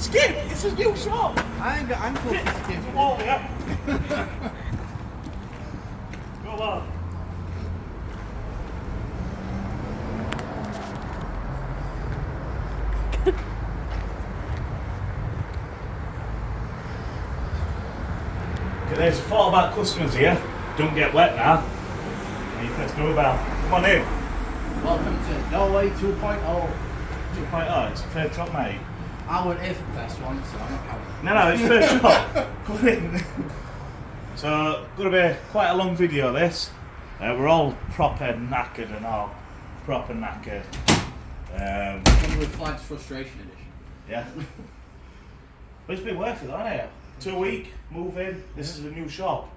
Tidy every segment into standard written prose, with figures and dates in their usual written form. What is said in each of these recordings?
Skip! It's a new shop! I ain't got ankles to skip. It's a wall here. Go on. Okay, there's a thought about customers here. Don't get wet now. And you press go about. Come on in. Welcome to Norway 2.0. 2.0, it's a fair drop, mate. I went here for the first one, so I'm not counting. No, it's first shot. Come in. So, gonna be quite a long video this. We're all proper knackered and all. Proper knackered. With Flags Frustration Edition. Yeah. But it's been worth it, hasn't it? 2 week, move in. This is a new shop.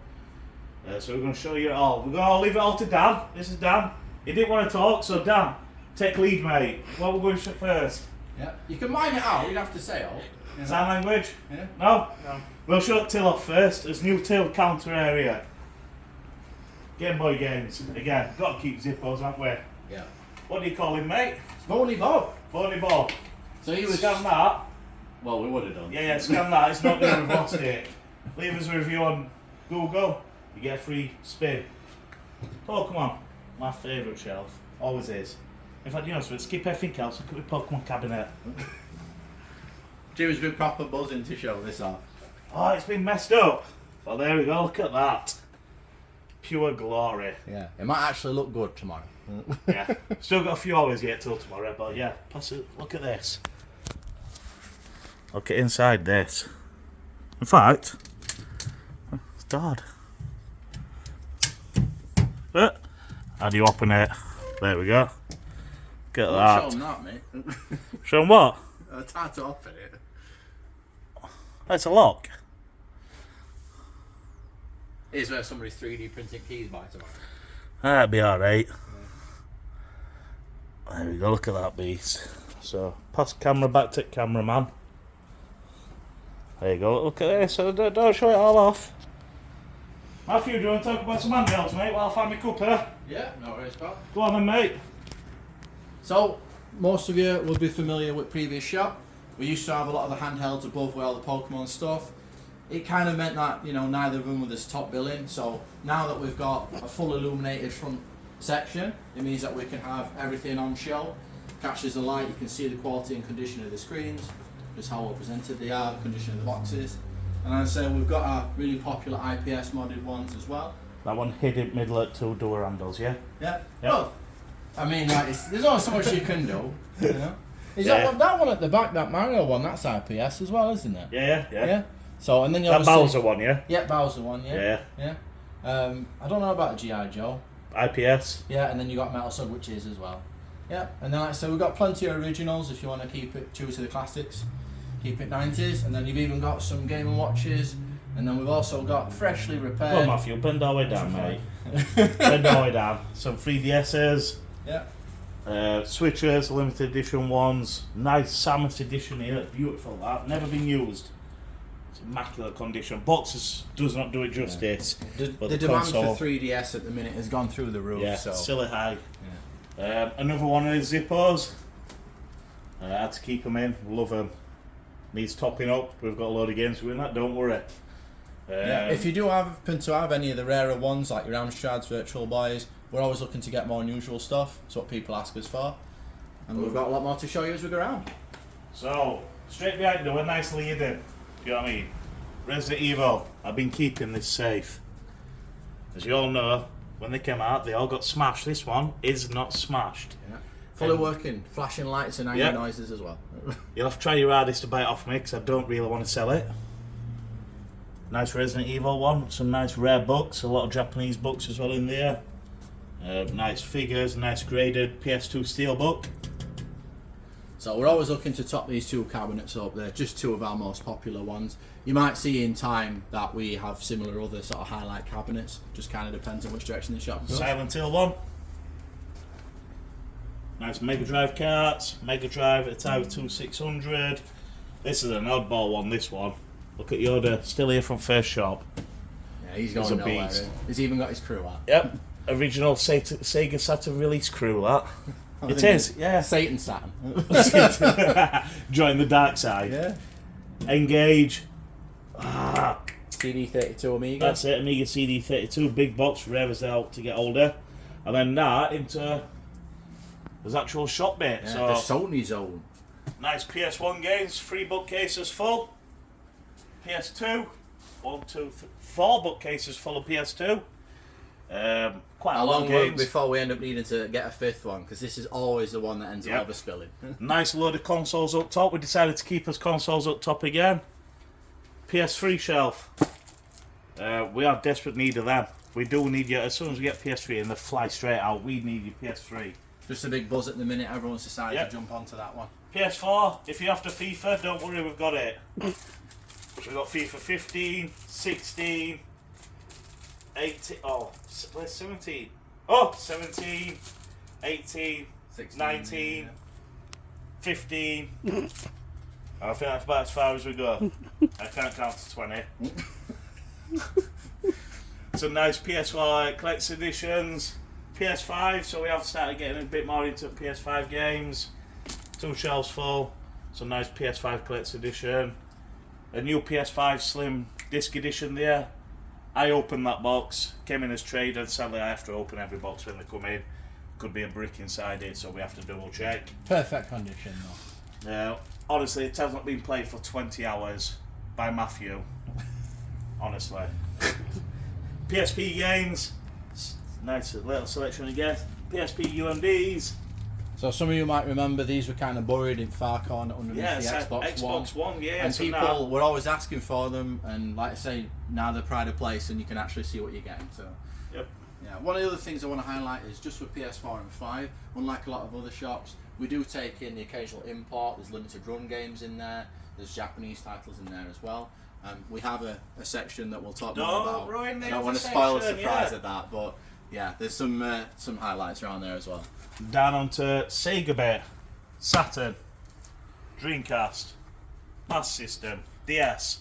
So we're gonna show you it all. We're gonna leave it all to Dan. This is Dan. He didn't want to talk, so Dan, take lead, mate. What we're going to show first? Yeah. You can mime it out, you'd have to say it all. You know? Sign language? Yeah. No? No. We'll show till off first. There's new till counter area. Game Boy games. Again, got to keep zippos, haven't we? Yeah. What do you call him, mate? Boney Bob. Boney Bob. So he was... Scan that. Well, we would have done. Yeah, scan that. It's not going to have lost it. Leave us a review on Google. You get a free spin. Pokemon. My favourite shelf. Always is. In fact, you know, so skip everything else. Look at the Pokemon cabinet. Jim's been proper buzzing to show this off. Oh, it's been messed up. Well, there we go. Look at that. Pure glory. Yeah. It might actually look good tomorrow. Yeah. Still got a few hours yet till tomorrow, but yeah. Pass it. Look at this. Look at inside this. In fact, it's Dad. How do you open it? There we go. Get that. Show him that, mate. Show him what? It's hard to open it. That's a lock. Here's where somebody's 3D printing keys by tomorrow. That'd be alright. There we go, look at that beast. So, pass camera back to cameraman. There you go, look at this. So don't show it all off. Matthew, do you want to talk about some handhelds, mate? Well, I'll find my cuppa. Yeah, no worries, pal. Go on then, mate. So, most of you will be familiar with previous shop. We used to have a lot of the handhelds above where all the Pokemon stuff. It kind of meant that, you know, neither of them were this top billing. So now that we've got a full illuminated front section, it means that we can have everything on show. Catches the light, you can see the quality and condition of the screens, just how well presented they are, the condition of the boxes. And as I say, we've got our really popular IPS modded ones as well. That one hid it middle at 2 door handles, yeah? Yeah. Yep. Well, I mean, like, there's only so much you can do, you know? Is Yeah. that one at the back, that Mario one, that's IPS as well, isn't it? Yeah. Yeah. So, and then you That obviously... Bowser one, yeah? Yeah, Bowser one, yeah. Yeah. I don't know about the G.I. Joe. IPS. Yeah, and then you got Metal Slug, which is as well. Yeah, and then like I said, we've got plenty of originals if you want to keep it true to the classics. Keep it 90s, and then you've even got some Game & Watches, and then we've also got freshly repaired... Go on, Matthew, bend all the way down, mate. Bend all the way down. Some 3DSs. Yeah. Switches, limited edition ones. Nice Samus edition here. Beautiful that. Never been used. It's immaculate condition. Boxes does not do it justice. But The demand console, for 3DS at the minute has gone through the roof. yeah, so silly high. Yeah. Another one of the Zippos. I had to keep them in. Love them. Needs topping up. We've got a load of games doing that. Don't worry. yeah, if you do happen to have any of the rarer ones like your Amstrads, Virtual Boys, we're always looking to get more unusual stuff. That's what people ask us for, and we've got a lot more to show you as we go around. So straight behind you, we're nicely hidden. Do you know what I mean? Resident Evil. I've been keeping this safe. As you all know, when they came out, they all got smashed. This one is not smashed. Yeah. Fully working, flashing lights and angry noises as well. You'll have to try your hardest to buy it off me because I don't really want to sell it. Nice Resident Evil one, some nice rare books, a lot of Japanese books as well in there. Nice figures, nice graded PS2 steelbook. So we're always looking to top these two cabinets up. They're just two of our most popular ones. You might see in time that we have similar other sort of highlight cabinets. Just kind of depends on which direction the shop goes. Silent Hill one. Nice Mega Drive carts, Mega Drive Atari 2600. This is an oddball one, this one. Look at Yoda, still here from first shop. Yeah, he's going nowhere. Beast. He's even got his crew out. Yep, original Sega Saturn release crew, that. It is, yeah. Satan Saturn. Join the dark side. Yeah. Engage. CD32 Amiga. That's it, Amiga CD32, big box, rare as hell to get older. And then that into there's actual shop bit. Yeah, so the Sony zone. nice PS1 games, 3 bookcases full. PS2, 4 bookcases full of PS2. Quite How a lot long of games. before we end up needing to get a 5th one? Because this is always the one that ends up overspilling. Nice load of consoles up top. We decided to keep us consoles up top again. PS3 shelf. We are desperate need of them. We do need you. As soon as we get PS3 and they fly straight out, we need your PS3. Just a big buzz at the minute. Everyone's decided to jump onto that one. PS4. If you're after FIFA, don't worry, we've got it. We've got FIFA 15, 16, 18. Oh, where's 17? Oh, 17, 18, 16, 19, 15. I think that's about as far as we go. I can't count to 20. Some nice PS4 collector's editions. PS5, so we have started getting a bit more into PS5 games. 2 shelves full. Some nice PS5 collector's edition. A new PS5 Slim disc edition there. I opened that box, came in as trade, and sadly I have to open every box when they come in. Could be a brick inside it, so we have to double check. Perfect condition though. Now, honestly, it has not been played for 20 hours by Matthew. Honestly. PSP games. Nice little selection again. PSP UMDs. So some of you might remember these were kind of buried in far corner underneath the Xbox One. Yeah. And so people now, were always asking for them, and like I say, now they're pride of place and you can actually see what you're getting. So yep. yeah, one of the other things I want to highlight is just with PS4 and 5, unlike a lot of other shops, we do take in the occasional import. There's limited run games in there, there's Japanese titles in there as well. We have a section that we'll talk more about. Ruin the I don't want to spoil the surprise of that, but yeah, there's some highlights around there as well. Down onto Sega bit, Saturn, Dreamcast, Master System, DS.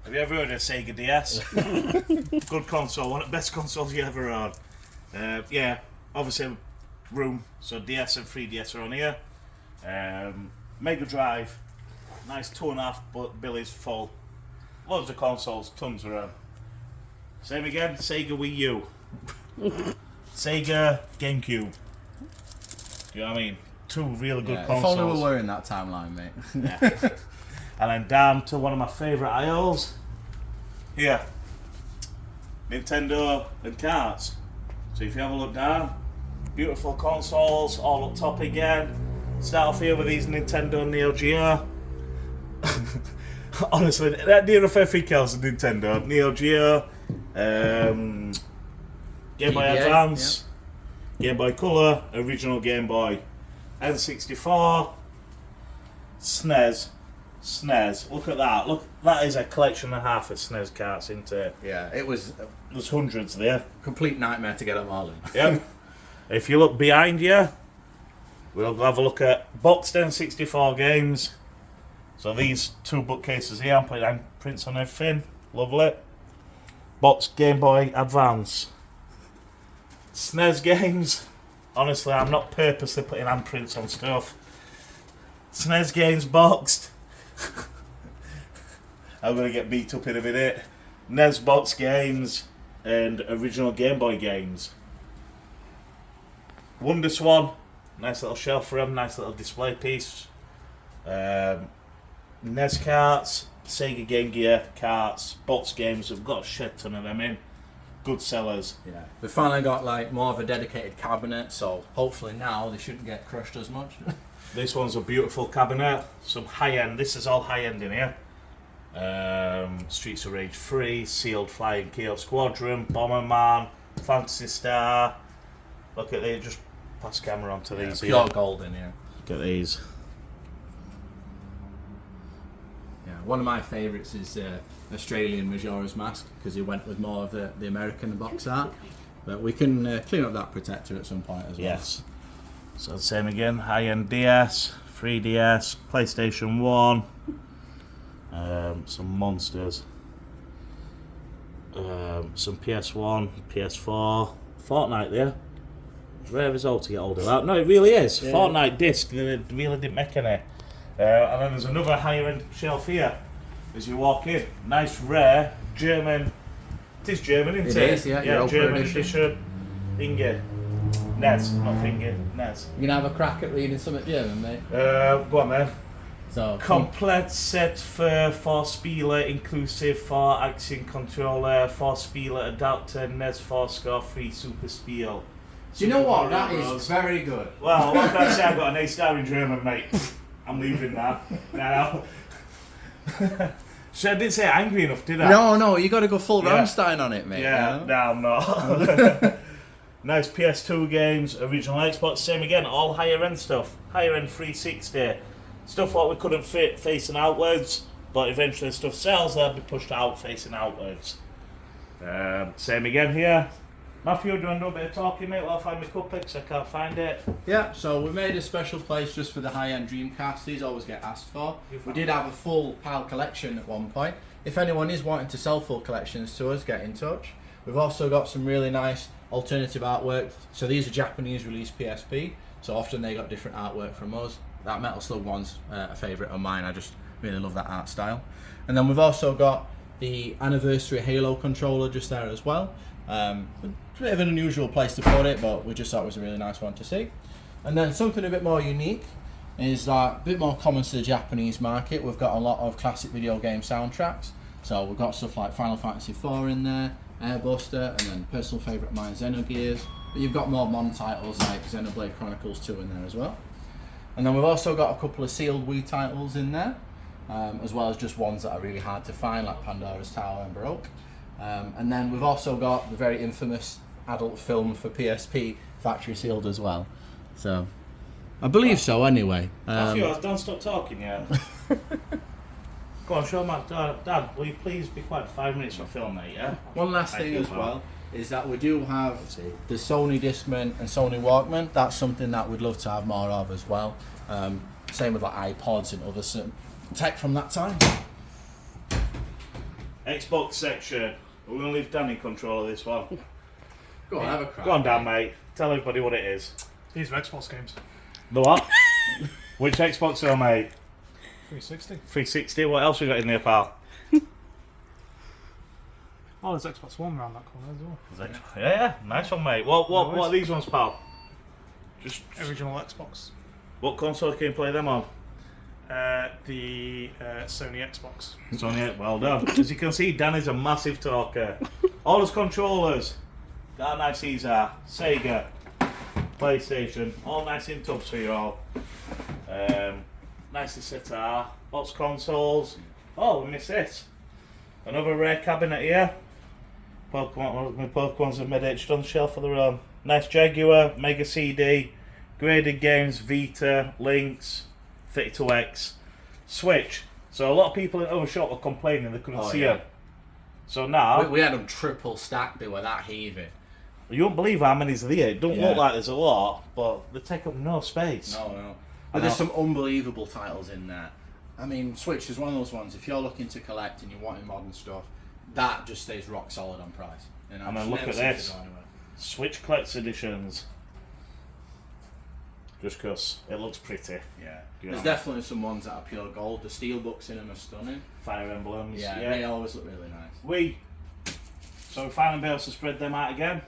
Have you ever heard of Sega DS? Good console, one of the best consoles you ever owned. Yeah, obviously room, so DS and 3DS are on here. Mega Drive, nice 2.5 billies full. Loads of consoles, tons around. Same again, Sega Wii U. Sega GameCube. Do you know what I mean? 2 really good consoles. If only we were in that timeline, mate. Yeah. And then down to one of my favourite aisles. Here. Nintendo and carts. So if you have a look down, beautiful consoles, all up top again. Start off here with these Nintendo Neo Geo. Honestly, that near of everything else is Nintendo. Neo Geo, Game Boy Advance, Game Boy Color, original Game Boy, N64, SNES. Look at that. Look, that is a collection and a half of SNES carts, isn't it? Yeah, it was There's hundreds there. complete nightmare to get them all in. Yep. If you look behind you, we'll have a look at boxed N64 games. So these 2 bookcases here, I'm putting handprints on everything. Lovely. Boxed Game Boy Advance. SNES games. Honestly, I'm not purposely putting handprints on stuff. SNES games boxed. I'm going to get beat up in a minute. NES box games and original Game Boy games. Wonder Swan. Nice little shelf for them. Nice little display piece. NES carts. Sega Game Gear carts. Box games. We've got a shed ton of them in. Good sellers. Yeah, we finally got like more of a dedicated cabinet, so hopefully now they shouldn't get crushed as much. This one's a beautiful cabinet. Some high end. This is all high end in here. Streets of Rage 3, Sealed Flying Kill Squadron, Bomberman, Fantasy Star. Look at these. Just pass the camera onto these. Pure gold in here. Look at these. Yeah, one of my favourites is Australian Majora's Mask because he went with more of the American box art. But we can clean up that protector at some point as well. Yes. So the same again. High-end DS, 3DS, PlayStation 1. Some monsters. Some PS1, PS4. Fortnite there. Rare result to get hold of that. No, it really is. Yeah. Fortnite disc. They really didn't make any. And then there's another higher end shelf here as you walk in. Nice rare German. It is German, isn't it? It is, yeah. Europa German edition. Inge. NES, not Finger, NES. You gonna have a crack at reading something German, mate? Go on then. So Komplett set for Spieler inklusive for Action Controller, for Spieler Adapter, NES Score Free Super Spiel. do you know what? That is very good. Well, what can I say? I've got an A-star in German, mate. I'm leaving that now. So I didn't say angry enough, did I? No, you got to go full Yeah. Rammstein on it, mate. Yeah, you know? no, I'm not. Nice PS2 games, original Xbox, same again, all higher end stuff. Higher end 360. Stuff what we couldn't fit facing outwards, but eventually stuff sells, they'll be pushed out facing outwards. Same again here. Matthew, do you want to do a bit of talking, mate, while I find my cupcakes? I can't find it. Yeah, so we made a special place just for the high-end Dreamcast. These always get asked for. We did have a full PAL collection at one point. If anyone is wanting to sell full collections to us, get in touch. We've also got some really nice alternative artwork. So these are Japanese release PSP, so often they got different artwork from us. That Metal Slug one's a favourite of mine. I just really love that art style. And then we've also got the anniversary Halo controller just there as well. It's a bit of an unusual place to put it, but we just thought it was a really nice one to see. And then something a bit more unique is that a bit more common to the Japanese market. We've got a lot of classic video game soundtracks. So we've got stuff like Final Fantasy IV in there, Airbuster, and then personal favourite of mine, Xenogears. But you've got more modern titles like Xenoblade Chronicles 2 in there as well. And then we've also got a couple of sealed Wii titles in there, as well as just ones that are really hard to find, like Pandora's Tower and Baroque. And then we've also got the very infamous adult film for PSP factory sealed as well. So, I believe so anyway. Matthew, don't stop talking yet. Go on, show my Dad, will you please be quiet for 5 minutes for film, mate, yeah? One last thing as well is that we do have the Sony Discman and Sony Walkman. That's something that we'd love to have more of as well. Same with like iPods and other tech from that time. Xbox section. We're going to leave Dan in control of this one. Go on, have a crack. Go on, Dan, mate. Tell everybody what it is. These are Xbox games. The what? Which Xbox are, mate? 360. 360. What else we got in there, pal? Oh, there's Xbox One around that corner as well. Yeah, nice one, mate. What are these ones, pal? Just Original Xbox. what console can you play them on? The Sony Xbox. Sony, well done. As you can see, Dan is a massive talker. All his controllers, how nice these are. Sega, PlayStation, all nice in tubs for you all. Nicely set are. Box consoles. Oh, we missed this. Another rare cabinet here. Pokemon's have made etched on the shelf of their own. Nice Jaguar, Mega CD, graded games, Vita, Lynx, 32X, Switch. So a lot of people in other shop were complaining they couldn't see them. So now We had them triple stacked. They were that heavy. you won't believe how many's there. It don't Yeah. look like there's a lot, but they take up no space. No. But there's some unbelievable titles in there. I mean, Switch is one of those ones. If you're looking to collect and you're wanting modern stuff, that just stays rock solid on price. You know, And then it's look never at seems to this. go anywhere. Switch Collector's Editions. Just because it looks pretty. Yeah. You There's know. definitely some ones that are pure gold. The steel books in them are stunning. Fire Emblems. Yeah, they always look really nice. We. So we finally be able to spread them out again.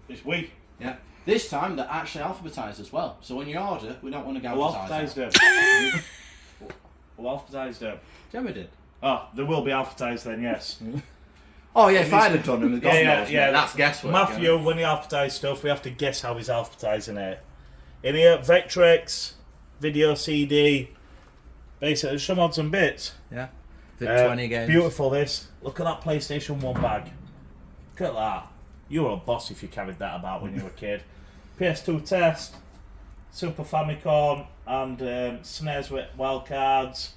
It's we. Yeah. This time they're actually alphabetised as well. So when you order, we don't want to We'll galvanise alphabetise them. them. We'll alphabetise them. Gemma did. Oh, they will be alphabetized then, yes. Oh yeah, if I'd have done them, with God knows, mate, that's guesswork. Matthew, when he alphabetizes stuff, we have to guess how he's alphabetizing it. In here, Vectrex, video CD, basically there's some odds and bits. Yeah. The 20 games. Beautiful this. Look at that PlayStation 1 bag. Look at that. You were a boss if you carried that about when you were a kid. PS2 test, Super Famicom, and SNES with wildcards.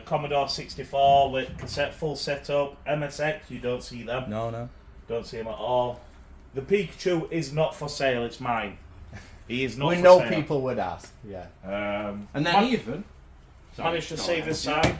Commodore 64 with cassette full setup. MSX, you don't see them. No. Don't see them at all. The Pikachu is not for sale, it's mine. He is not We for know sale. people would ask. Yeah. And then Man- even managed to save his sign.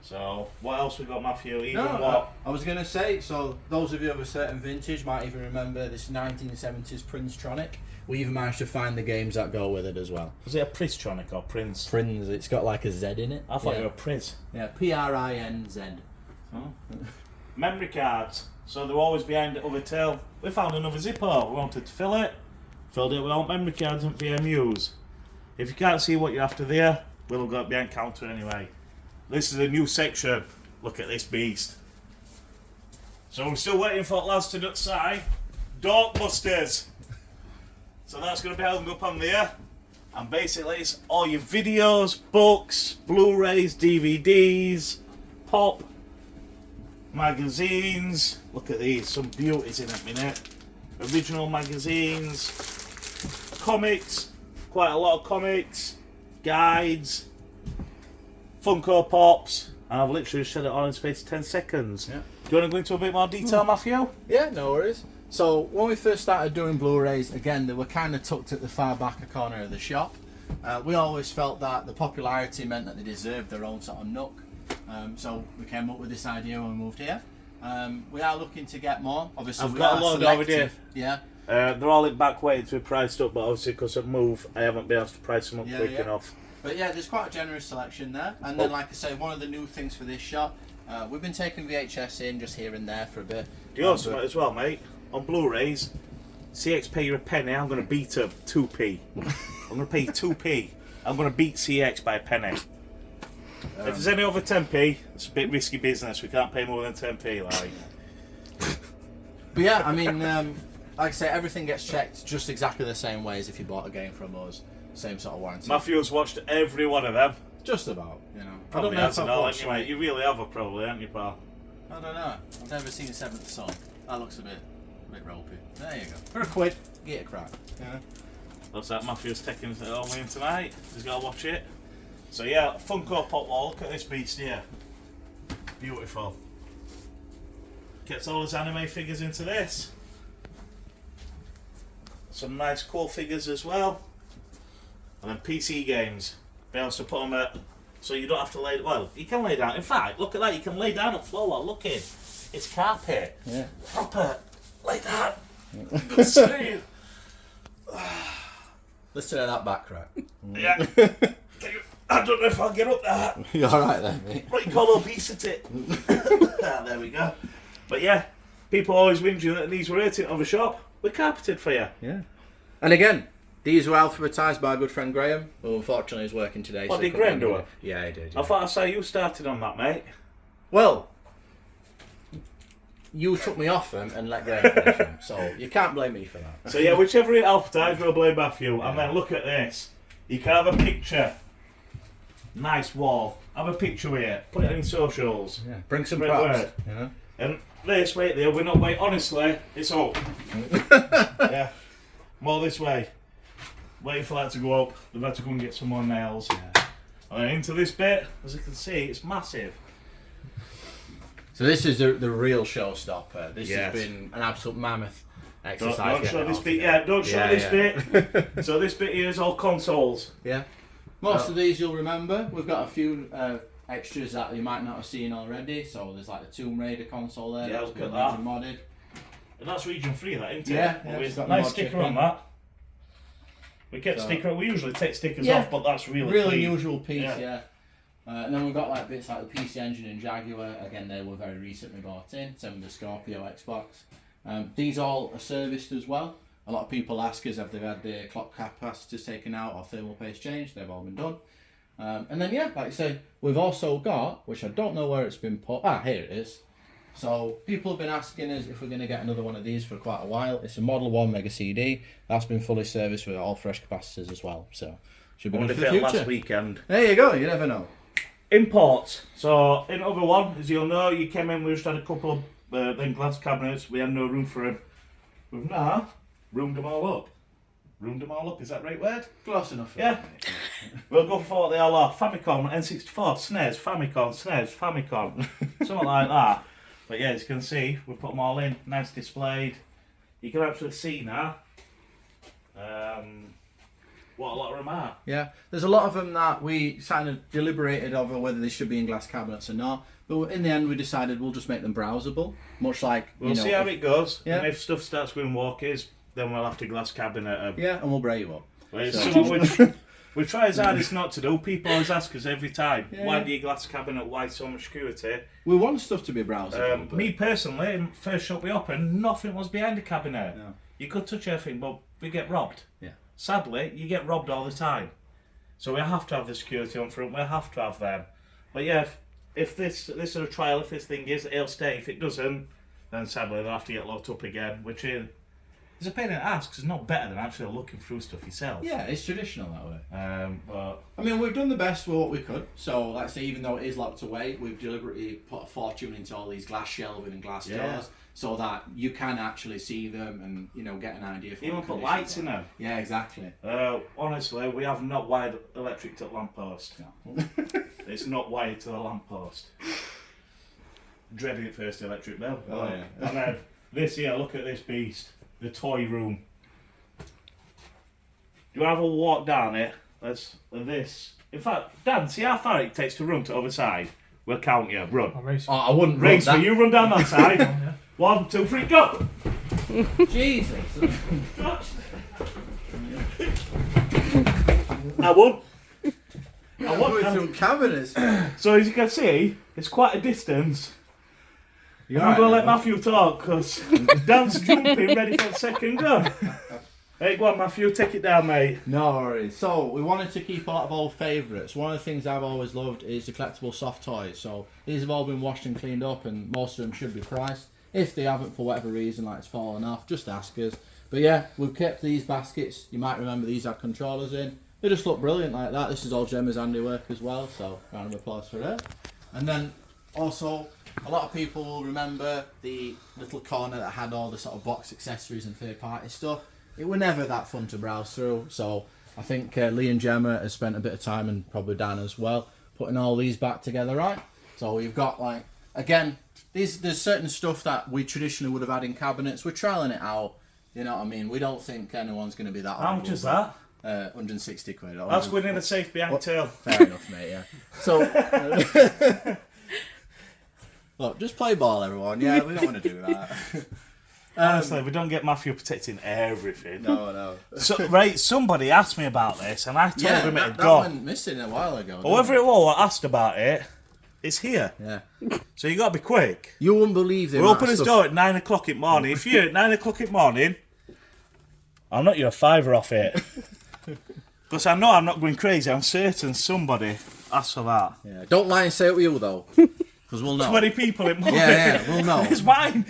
So, what else we got, Matthew? Even No, what? I was going to say, so those of you of a certain vintage might even remember this 1970s Prince-tronic. We even managed to find the games that go with it as well. Was it a Prince-tronic or Prince? Prince, it's got like a Z in it. I thought you were a Prince. Yeah, P-R-I-N-Z. Oh. Memory cards. So they're always behind the other till. We found another zipper. We wanted to fill it. Filled it with all memory cards and VMUs. If you can't see what you're after there, we'll have got it behind counter anyway. This is a new section. Look at this beast. So we're still waiting for lads to decide. Dorkbusters. So that's going to be hung up on there. And basically it's all your videos, books, Blu-rays, DVDs, pop, magazines. Look at these, some beauties in a minute. Original magazines, comics, quite a lot of comics, guides, Funko Pops, and I've literally said it all in space of 10 seconds. Yeah. Do you want to go into a bit more detail, Matthew? Yeah, no worries. So when we first started doing Blu-rays, again, they were kind of tucked at the far back corner of the shop. We always felt that the popularity meant that they deserved their own sort of nook. So we came up with this idea when we moved here. We are looking to get more. Obviously, I've got a load over there. Yeah. They're all in back waiting to be priced up, but obviously because of move, I haven't been able to price them up quick enough. But yeah, there's quite a generous selection there. And then, like I say, one of the new things for this shop, we've been taking VHS in just here and there for a bit. Do you know something as well, mate? On Blu-rays, CX pay you a penny, I'm going to beat them 2p. I'm going to pay you 2p. I'm going to beat CX by a penny. If there's any over 10p, it's a bit risky business. We can't pay more than 10p, like. But yeah, I mean, like I say, everything gets checked just exactly the same way as if you bought a game from us. Same sort of warranty. Matthew's watched every one of them. Just about, you know. Probably hasn't all anyway. You really have, probably, haven't you, pal? I don't know. I've never seen Seventh Son. That looks a bit ropey. There you go. For a quid, get a crack. Yeah. Looks like Matthew's taking it all in tonight. He's got to watch it. So yeah, Funko Pop wall. Look at this beast here. Beautiful. Gets all his anime figures into this. Some nice cool figures as well. And then PC games. Be able to put them at, so you don't have to lay. Well, you can lay down. In fact, look at that. You can lay down on the floor while looking. It's carpet. Yeah. Proper. Like that. Good sleep. Listen to that back crack. Yeah. I don't know if I'll get up that. You're alright then, mate. What you call obesity. There we go. But yeah, people always whinging that these were hurting of a shop. We're carpeted for you. Yeah. And again, these were alphabetised by our good friend Graham, who unfortunately is working today. What, so did Graham do it? Yeah, he did. Yeah. I thought I saw you started on that, mate. Well, you took me off them and let Graham finish them, so you can't blame me for that. So yeah, whichever it alphabetised, we'll blame Matthew. And then look at this. You can have a picture. Nice wall. Have a picture with it. Put it in socials. Yeah. Bring some Great props. word. You know? And this, wait there, we're not waiting. Honestly, it's up. Yeah. More this way. Waiting for that to go up. They've had to go and get some more nails. Yeah. And then into this bit, as you can see, it's massive. So this is the real showstopper. This Yes. has been an absolute mammoth exercise. Don't show getting this it bit. off. Yeah, don't show this bit. So this bit here is all consoles. Yeah. Most of these you'll remember. We've got a few extras that you might not have seen already. So there's like the Tomb Raider console there. Yeah, that's look been at that. region modded. And that's region 3, that, isn't it? Yeah, Always it's got nice the sticker mod on chip that. We kept sticker. We usually take stickers Yeah. off, but that's really Really clean. unusual piece, Yeah. yeah. And then we've got like bits like the PC Engine and Jaguar. Again, they were very recently bought in. Same with the Scorpio Xbox. These all are serviced as well. A lot of people ask us if they've had the clock capacitors taken out or thermal paste changed. They've all been done. And then yeah, like I say, we've also got, which I don't know where it's been put. Ah, here it is. So people have been asking us if we're going to get another one of these for quite a while. It's a Model 1 Mega CD. That's been fully serviced with all fresh capacitors as well. So should be I good wonder for if the it future. last weekend. There you go. You never know. Imports. So in other one, as you'll know, you came in. We just had a couple of them glass cabinets. We had no room for them. We've now roomed them all up. Roomed them all up. Is that the right word? Close enough. Yeah. We'll go for what they all are. Famicom, N64, SNES, Famicom, SNES, Famicom. Something like that. But yeah, as you can see, we put them all in. Nice displayed. You can actually see now. what a lot of them are. Yeah, there's a lot of them that we kind of deliberated over whether they should be in glass cabinets or not. But in the end, we decided we'll just make them browsable, much like We'll see how it goes. Yeah. And if stuff starts going walkies, then we'll have to glass cabinet them. Yeah, and we'll break you up. Well, it's something we try as hard as not to do. People always ask us every time, why do you glass cabinet? Why so much security? We want stuff to be browsable. Me personally, first shop we opened, nothing was behind the cabinet. No. You could touch everything, but we get robbed. Yeah. Sadly, you get robbed all the time. So we have to have the security on front, we have to have them. But yeah, if this is a trial, if this thing is, it'll stay. If it doesn't, then sadly they'll have to get locked up again, which is a pain in the ass because it's not better than actually looking through stuff yourself. Yeah, it's traditional that way. But I mean, we've done the best with what we could. So, like I say, even though it is locked away, we've deliberately put a fortune into all these glass shelving and glass doors, so that you can actually see them and, you know, get an idea. even put lights in them. Yeah, exactly. Honestly, we have not wired electric to the lamppost. No. It's not wired to the lamppost. Dreading it first, electric bill. Oh, yeah. And then this here, look at this beast. The toy room. Do you want to have a walk down it? This. In fact, Dan, see how far it takes to run to the other side? We'll count you. Run. I'll race you. Oh, I wouldn't Race run for you, run down that side. Yeah. 1, 2, 3, go! Jesus. I won. I want some cabinets. So as you can see, it's quite a distance. You're I'm right, going to then. let Matthew talk because Dan's jumping ready for the second go. Hey, go on Matthew, take it down mate. No worries. So, we wanted to keep a lot of old favourites. One of the things I've always loved is the collectible soft toys. So, these have all been washed and cleaned up and most of them should be priced. If they haven't for whatever reason, like it's fallen off, just ask us. But yeah, we've kept these baskets. You might remember these have controllers in. They just look brilliant like that. This is all Gemma's handiwork as well, so round of applause for her. And then also, a lot of people will remember the little corner that had all the sort of box accessories and third party stuff. It were never that fun to browse through, so I think Lee and Gemma has spent a bit of time, and probably Dan as well, putting all these back together, right? So we've got, like, again, there's certain stuff that we traditionally would have had in cabinets. We're trialling it out, you know what I mean? We don't think anyone's going to be that How much is that? 160 quid. That's going in the safe behind tail. Fair enough, mate, yeah. So, look, just play ball, everyone. Yeah, we don't want to do that. Honestly, we don't get Matthew protecting everything. No. So, right, somebody asked me about this, and I told him it had that gone. went missing a while ago. Whoever it was asked about it, it's here. Yeah. So you got to be quick. You wouldn't believe the We'll amount open of his stuff- door at 9 o'clock in the morning. If you're at 9 o'clock in the morning, I'll knock you a fiver off it. Because I know I'm not going crazy. I'm certain somebody asked for that. Yeah. Don't lie and say it with you, though. Because we'll know. 20 people in morning. Yeah, we'll know. It's mine.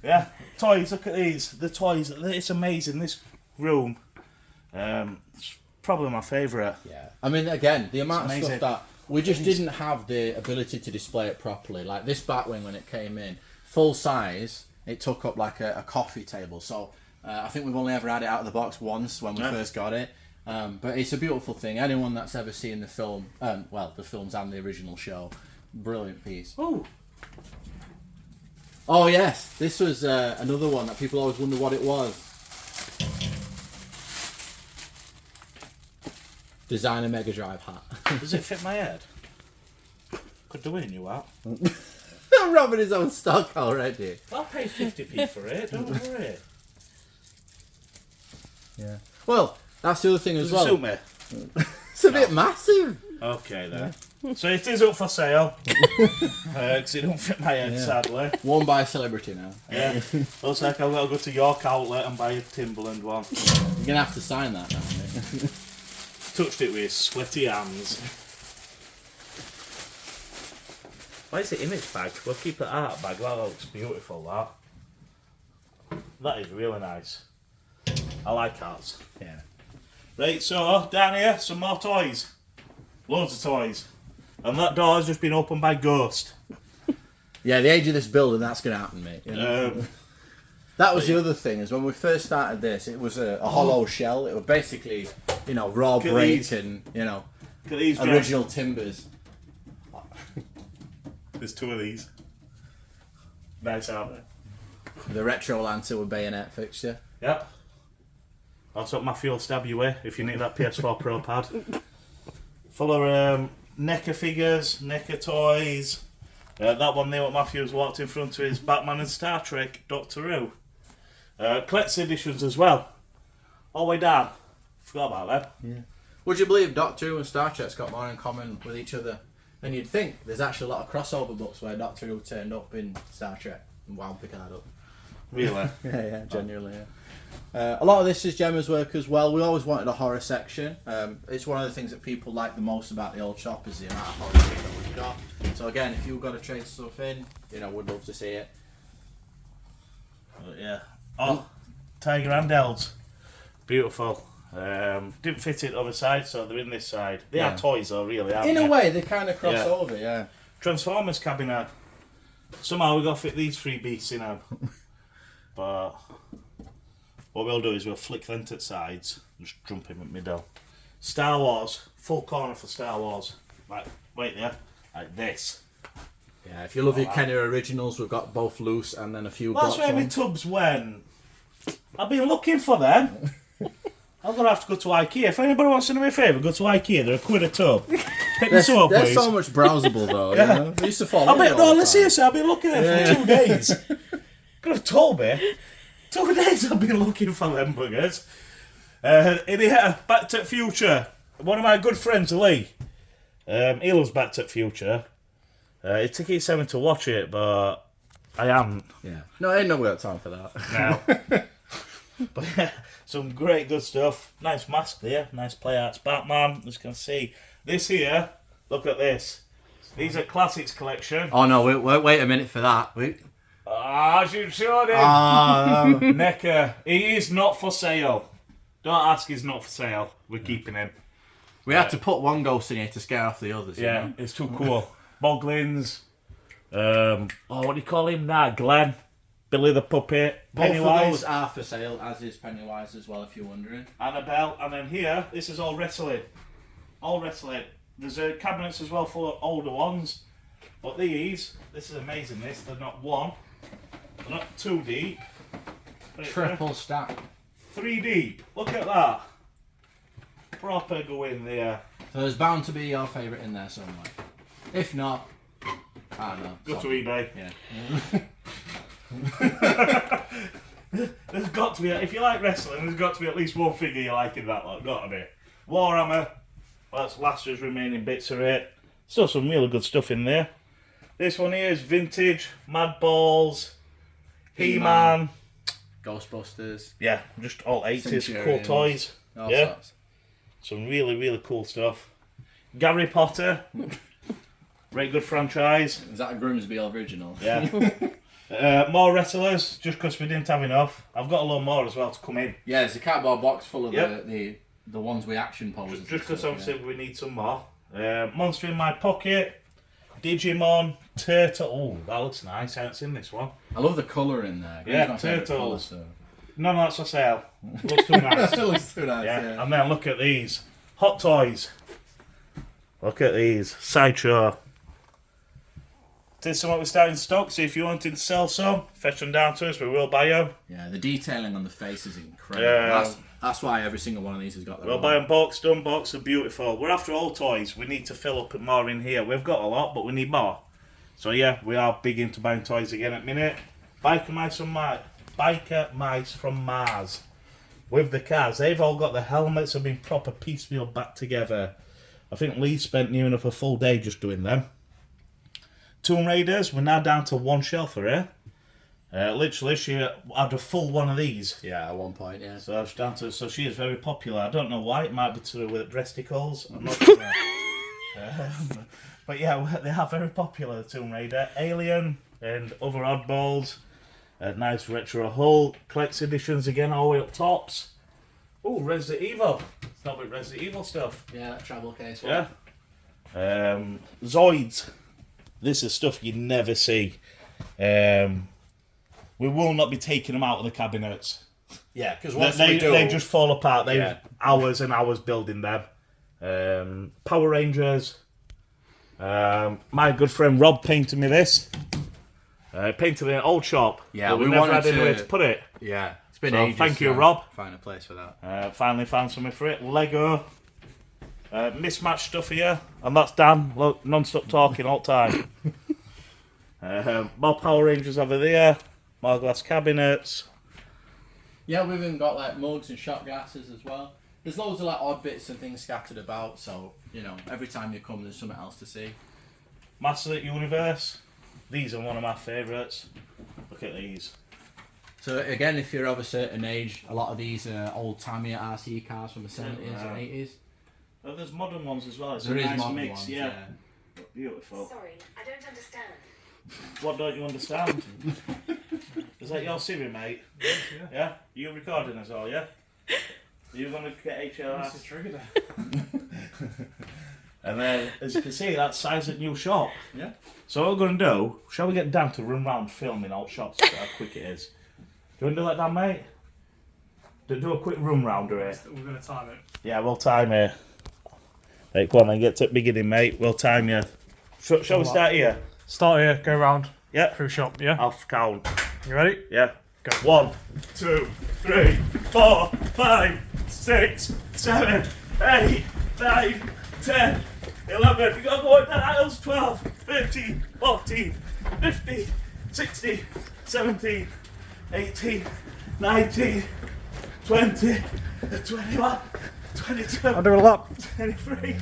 Yeah. Toys, look at these. The toys. It's amazing. This room. It's probably my favourite. Yeah. I mean, again, the amount of amazing. stuff that we just didn't have the ability to display it properly. Like this Batwing, when it came in, full size, it took up like a coffee table. So I think we've only ever had it out of the box once when we first got it. But it's a beautiful thing. Anyone that's ever seen the film, well, the films and the original show, brilliant piece. Oh yes, this was another one that people always wonder what it was. Designer Mega Drive hat. Does it fit my head? Could do it in you out. Robbing his own stock already. I'll pay 50p for it, don't worry. Yeah. Well, that's the other thing as Does it well. suit me? It's a bit massive. Okay then. So it is up for sale. Because it don't fit my head, sadly. Worn by a celebrity now. Yeah. Looks like I've got to go to York Outlet and buy a Timberland one. You're gonna have to sign that now, mate. Touched it with his sweaty hands. Why is it in its bag? We'll keep it art bag. That looks beautiful, that. That is really nice. I like arts. Yeah. Right, so down here, some more toys. Loads of toys. And that door has just been opened by Ghost. Yeah, the age of this building, that's gonna happen, mate. You know? That was the other thing, is when we first started this, it was a hollow shell. It was basically, you know, raw Look at break these. and, you know, Look at these guys. original timbers. There's two of these. Nice, aren't they? The retro lantern with bayonet fixture. Yep. That's what Matthew will stab you with if you need that PS4 Pro pad. Full of NECA figures, NECA toys. That one there what Matthew's walked in front of is Batman and Star Trek, Doctor Who. Collector's editions as well. All the way down. Forgot about that. Yeah. Would you believe Doctor Who and Star Trek's got more in common with each other than you'd think? There's actually a lot of crossover books where Doctor Who turned up in Star Trek and wound Picard up. Really? yeah, genuinely, yeah. A lot of this is Gemma's work as well. We always wanted a horror section. It's one of the things that people like the most about the old shop is the amount of horror stuff that we've got. So again, if you've got to trade stuff in, we'd love to see it. But yeah. Oh, Tiger handhelds. Beautiful. Didn't fit it the other side, so they're in this side. They are toys though, really, aren't in they? a way, they kind of cross over, yeah. Transformers cabinet. Somehow we got to fit these three beasts in now. But what we'll do is we'll flick them to the sides and just jump him in the middle. Star Wars, full corner for Star Wars. Like, wait there, like this. Yeah, if you love your Kenner originals, we've got both loose and then a few Well, that's blocks where my tubs went. I've been looking for them. I'm going to have to go to IKEA. If anybody wants to do me a favour, go to IKEA. They're £1 a tub. Pick this up, they're please. so much browsable though, you know? They used to fall Seriously, I've been looking there for 2 days. Could have told me. 2 days I've been looking for them buggers. In here, Back to the Future. One of my good friends, Lee. He loves Back to the Future. He took his 7 to watch it, but I haven't. Yeah. No, I ain't no got time for that. No. But yeah, some great good stuff. Nice mask there, nice play arts. Batman, as you can see. This here, look at this. These are Classics collection. Oh no, wait a minute for that. I should show him. No. NECA, he is not for sale. Don't ask, he's not for sale. We're keeping him. We had to put one ghost in here to scare off the others. Yeah, you know? it's too cool. Boglins. What do you call him now? Glenn. Billy the Puppet. Both Pennywise. of those are for sale, as is Pennywise as well, if you're wondering. Annabelle. And then here, this is all wrestling. All wrestling. There's cabinets as well full of older ones. But these, this is amazing, this. They're not one. They're not 2 deep. Triple stack. 3 deep. Look at that. Proper go in there. So there's bound to be your favourite in there somewhere. If not, I don't know. Go to eBay. Yeah. There's got to be, if you like wrestling, there's got to be at least one figure you like in that lot. Got to be. Warhammer. Well, that's last year's remaining bits of it. Still some really good stuff in there. This one here is vintage. Mad Balls. He-Man. Ghostbusters. Yeah, just all 80s cool Centurions. toys. All Yeah. sorts. Some really, really cool stuff. Gary Potter. Very good franchise. Is that a Grimsby original? Yeah. More wrestlers, just because we didn't have enough. I've got a lot more as well to come in. Yeah, there's a cardboard box full of Yep. the ones with action poses. Just because obviously we need some more. Monster in My Pocket. Digimon. Turtle. Oh, that looks nice. I haven't seen this one. I love the colour in there. Yeah, Green's my favourite turtles. colour, so. None of that's for sale. Looks too nice. It looks too nice, Yeah. yeah. And then look at these. Hot Toys. Look at these. Sideshow. This is what we're starting to stock, so if you wanted to sell some, fetch them down to us, we will buy them. Yeah, the detailing on the face is incredible. Yeah. That's why every single one of these has got their We'll own. buy them boxed, unboxed, they're beautiful. We're after all toys. We need to fill up more in here. We've got a lot, but we need more. So yeah, we are big into buying toys again at the minute. Biker Mice from Mars. With the cars. They've all got the helmets have been proper piecemeal back together. I think Lee spent near enough a full day just doing them. Tomb Raiders, we're now down to one shelf for her. Literally, she had a full one of these. Yeah, at one point, yeah. So she's down to, so she is very popular. I don't know why. It might be to do with breasticles. I'm not sure. But yeah, they are very popular. The Tomb Raider, Alien, and other oddballs. Nice retro hull. Collector's editions again, all the way up tops. Oh, Resident Evil. It's not with Resident Evil stuff. Yeah, that travel case Yeah. one. Zoids. This is stuff you never see. We will not be taking them out of the cabinets. Yeah, because They just fall apart. They Yeah. hours and hours building them. Power Rangers. My good friend Rob painted me this. Painted in an old shop. Yeah, but we we never wanted had anywhere to- to put it. Yeah, been So ages. thank you, to Rob. Find a place for that. Finally found something for it. Lego. Mismatched stuff here. And that's Dan. Look, non-stop talking all the time. More Power Rangers over there. More glass cabinets. Yeah, we've even got like mugs and shot glasses as well. There's loads of like odd bits and things scattered about, so you know, every time you come there's something else to see. Masters of the Universe. These are one of my favourites. Look at these. So again, if you're of a certain age, a lot of these are old Tamiya RC cars from the 70s and 80s. Oh, there's modern ones as well. It's There a is nice modern mix, ones, yeah. Beautiful. Sorry, I don't understand. What don't you understand? Is that your Siri, mate? Yeah? You recording us all, yeah? You're going to get HLS? Trigger there. And then, as you can see, that's size at new shop. Yeah. So what we're going to do, shall we get Dan to run round filming all shots, how quick it is? Do you want to do that, Dan, mate? Do a quick run round of it. We're going to time it. Yeah, we'll time you. Right, go on then, get to the beginning, mate. We'll time you. Shall we start here? Start here, go round. Yeah. Through shop, yeah? I'll count. You ready? Yeah. Go. 1, 2, 3, 4, 5, 6, 7, 8, 9, 10, 11. You gotta go up the aisles. 12, 13, 14, 15, 16, 17, 18, 19, 20, 21, 22. I'll do a lap. 23,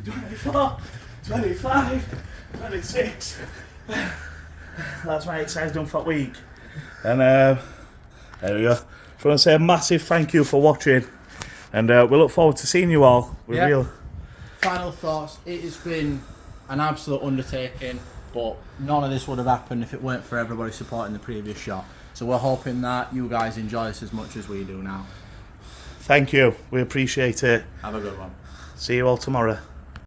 24, 25, 26. That's my exercise done for a week. And there we go. Just want to say a massive thank you for watching. And we look forward to seeing you all. Yeah. Real. Final thoughts. It has been an absolute undertaking, but none of this would have happened if it weren't for everybody supporting the previous shot. So we're hoping that you guys enjoy this as much as we do now. Thank you. We appreciate it. Have a good one. See you all tomorrow.